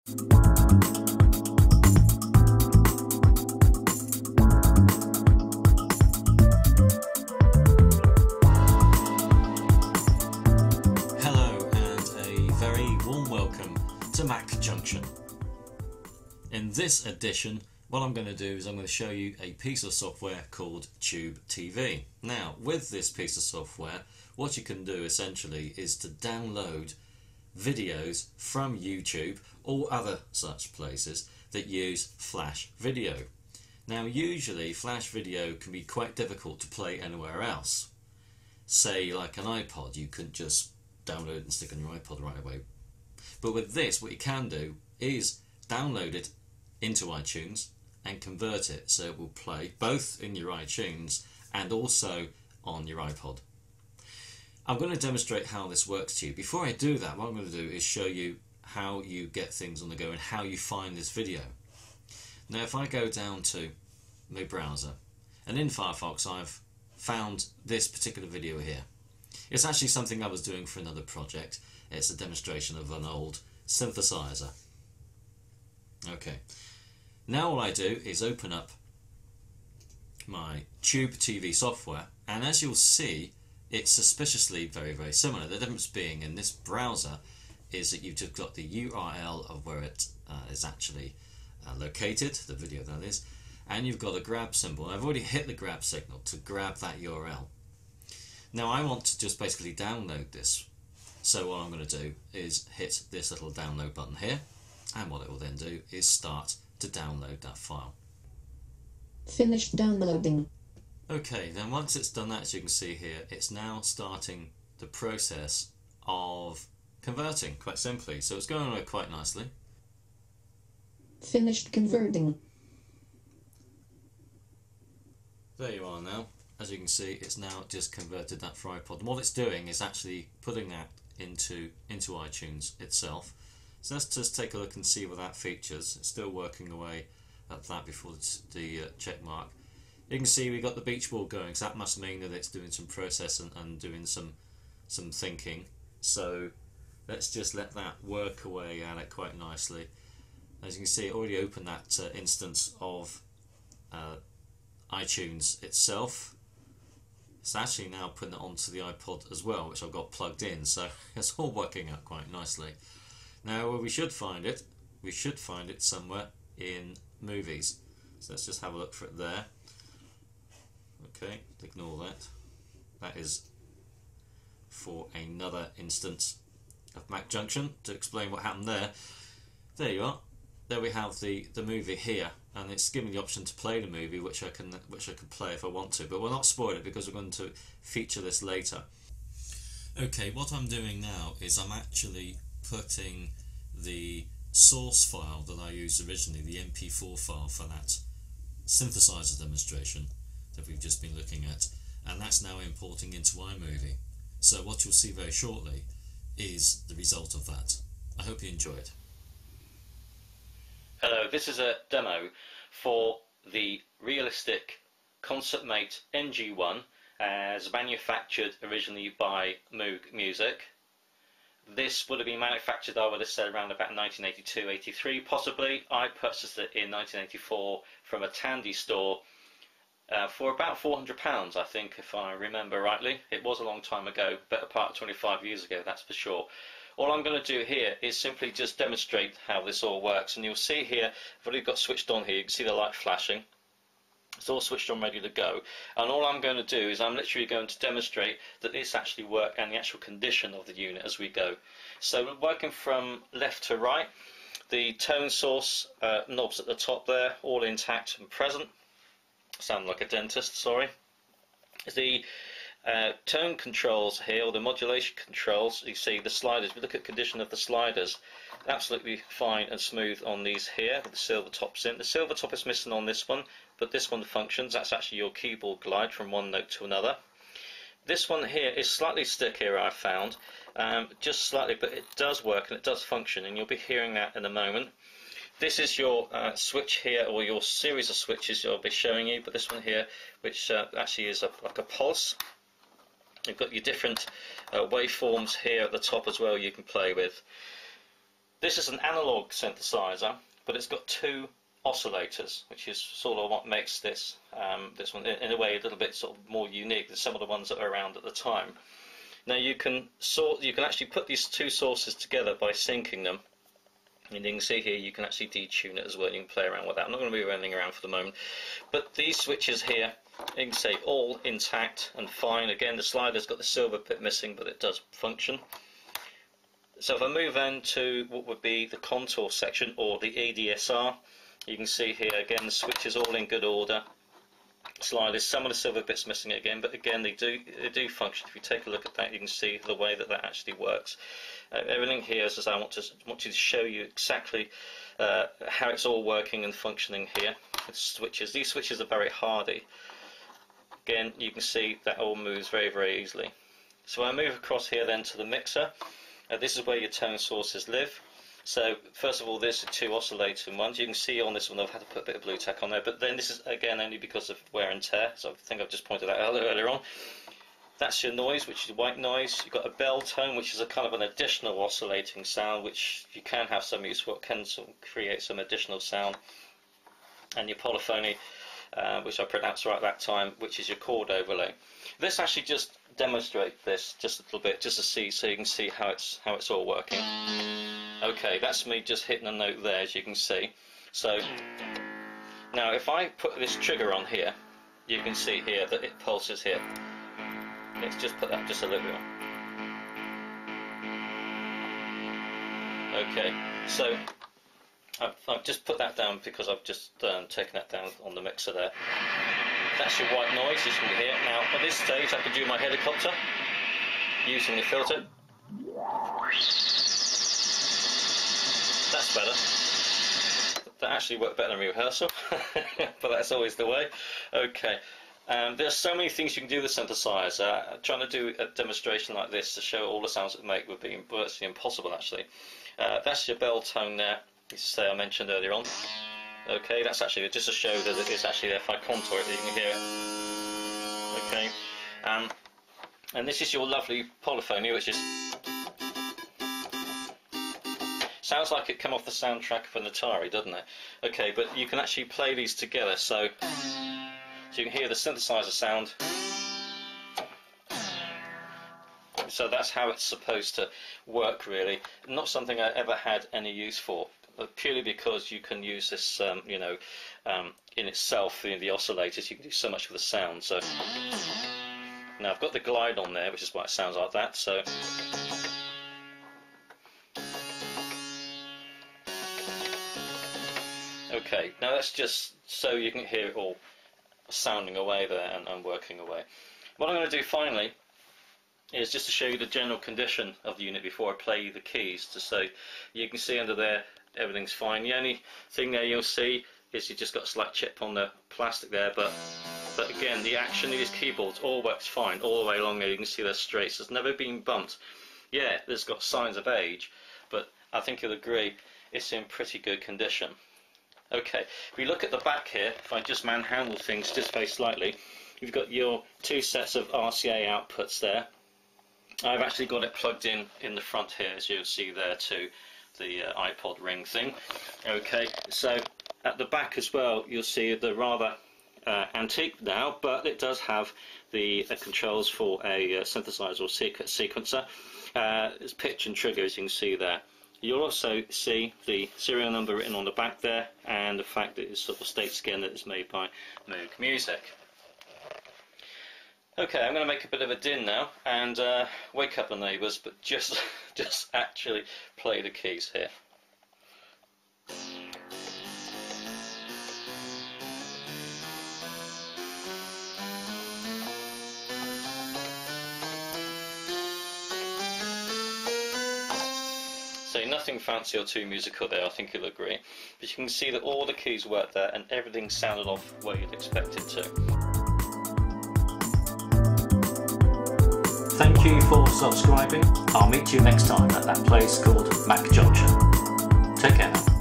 Hello and a very warm welcome to Mac Junction. In this edition, what I'm going to do is I'm going to show you a piece of software called TubeTV. Now, with this piece of software, what you can do essentially is to download videos from YouTube or other such places that use Flash video. Now, usually Flash video can be quite difficult to play anywhere else. Say like an iPod, you couldn't just download it and stick on your iPod right away. But with this, what you can do is download it into iTunes and convert it so it will play both in your iTunes and also on your iPod. I'm going to demonstrate how this works to you. Before I do that, what I'm going to do is show you how you get things on the go and how you find this video. Now, if I go down to my browser, and in Firefox I've found this particular video here. It's actually something I was doing for another project. It's a demonstration of an old synthesizer. Okay. Now all I do is open up my TubeTV software, and as you'll see, it's suspiciously very similar. The difference being in this browser is that you've just got the URL of where it is actually located, the video that is, and you've got a grab symbol. I've already hit the grab signal to grab that URL. Now I want to just basically download this, so what I'm going to do is hit this little download button here, and what it will then do is start to download that file. Finished downloading. Okay, then once it's done that, as you can see here, it's now starting the process of converting, quite simply. So it's going away quite nicely. Finished converting. There you are now. As you can see, it's now just converted that for iPod. And what it's doing is actually putting that into iTunes itself. So let's just take a look and see what that features. It's still working away at that before the check mark. You can see we got the beach ball going, so that must mean that it's doing some process and doing some thinking. So let's just let that work away at it quite nicely. As you can see, it already opened that instance of iTunes itself. It's actually now putting it onto the iPod as well, which I've got plugged in, so it's all working out quite nicely. Now where we should find it somewhere in movies. So let's just have a look for it there. Okay, ignore that. That is for another instance of Mac Junction to explain what happened there. There you are. There we have the movie here, and it's giving me the option to play the movie, which I can play if I want to, but we'll not spoil it because we're going to feature this later. Okay, what I'm doing now is I'm actually putting the source file that I used originally, the MP4 file for that synthesizer demonstration that we've just been looking at, and that's now importing into iMovie. So what you'll see very shortly is the result of that. I hope you enjoy it. Hello, this is a demo for the realistic Concert Mate NG1 as manufactured originally by Moog Music. This would have been manufactured, I would have said, around about 1982-83 possibly. I purchased it in 1984 from a Tandy store for about £400, I think, if I remember rightly. It was a long time ago, better part of 25 years ago, that's for sure. All I'm going to do here is simply just demonstrate how this all works, and you'll see here, I've already got switched on here, you can see the light flashing. It's all switched on, ready to go, and all I'm going to do is I'm literally going to demonstrate that this actually works and the actual condition of the unit as we go. So we're working from left to right. The tone source knobs at the top there, all intact and present. Sound like a dentist, sorry. The tone controls here, or the modulation controls, you see the sliders, if you look at the condition of the sliders, absolutely fine and smooth on these here with the silver tops in. The silver top is missing on this one, but this one functions. That's actually your keyboard glide from one note to another. This one here is slightly stickier, I've found, just slightly, but it does work and it does function, and you'll be hearing that in a moment. This is your switch here, or your series of switches I'll be showing you, but this one here, which actually is like a pulse. You've got your different waveforms here at the top as well you can play with. This is an analog synthesizer, but it's got two oscillators, which is sort of what makes this this one in a way a little bit sort of more unique than some of the ones that were around at the time. Now you can actually put these two sources together by syncing them, and you can see here you can actually detune it as well. You can play around with that. I'm not going to be running around for the moment, but these switches here, you can see all intact and fine. Again, the slider's got the silver bit missing, but it does function. So if I move on to what would be the contour section or the ADSR, you can see here again the switch is all in good order. Sliders, some of the silver bits missing again, but again they do function. If you take a look at that, you can see the way that that actually works. Everything here is as I want you to show you exactly how it's all working and functioning here. The switches, these switches are very hardy. Again, you can see that all moves very, very easily. So I move across here then to the mixer. This is where your tone sources live. So first of all, there's the two oscillating ones. You can see on this one I've had to put a bit of blue tack on there, but then this is again only because of wear and tear, so I think I've just pointed that out earlier on. That's your noise, which is white noise. You've got a bell tone, which is a kind of an additional oscillating sound, which you can have some use for. It can sort of create some additional sound. And your polyphony, which I pronounced right at that time, which is your chord overlay. Let's actually just demonstrate this just a little bit, just to see, so you can see how it's all working. Okay, that's me just hitting a note there, as you can see. So now if I put this trigger on here, you can see here that it pulses here. Let's just put that just a little bit on. Okay, so I've just put that down because I've just taken that down on the mixer there. That's your white noise, as you can hear. Now at this stage I can do my helicopter using the filter. That's better. That actually worked better than rehearsal, but that's always the way. Okay. There's so many things you can do with the synthesizer. Trying to do a demonstration like this to show all the sounds it make would be virtually impossible, actually. That's your bell tone there, as I mentioned earlier on. Okay, that's actually just to show that it is actually there. If I contour it, you can hear it. Okay, and this is your lovely polyphony, which is sounds like it came off the soundtrack of an Atari, doesn't it? Okay, but you can actually play these together, so you can hear the synthesizer sound. So that's how it's supposed to work, really. Not something I ever had any use for, but purely because you can use this, you know, in itself, the oscillators, you can do so much with the sound. So now I've got the glide on there, which is why it sounds like that. So okay, now that's just so you can hear it all sounding away there and working away. What I'm going to do finally is just to show you the general condition of the unit before I play the keys, just so you can see under there everything's fine. The only thing there you'll see is you just got a slight chip on the plastic there, but again the action of these keyboards all works fine all the way along there. You can see they're straight, so it's never been bumped. Yeah, there's got signs of age, but I think you'll agree it's in pretty good condition. Okay, if we look at the back here, if I just manhandle things just very slightly, you've got your two sets of RCA outputs there. I've actually got it plugged in the front here, as you'll see there, to the iPod ring thing. Okay, so at the back as well, you'll see the rather antique now, but it does have the controls for a synthesizer or sequencer. It's pitch and trigger, as you can see there. You'll also see the serial number written on the back there, and the fact that it sort of states again that it's made by Moog Music. Okay, I'm going to make a bit of a din now and wake up the neighbours, but just actually play the keys here. So nothing fancy or too musical there, I think you'll agree. But you can see that all the keys work there and everything sounded off where you'd expect it to. Thank you for subscribing. I'll meet you next time at that place called Mac Junction. Take care now.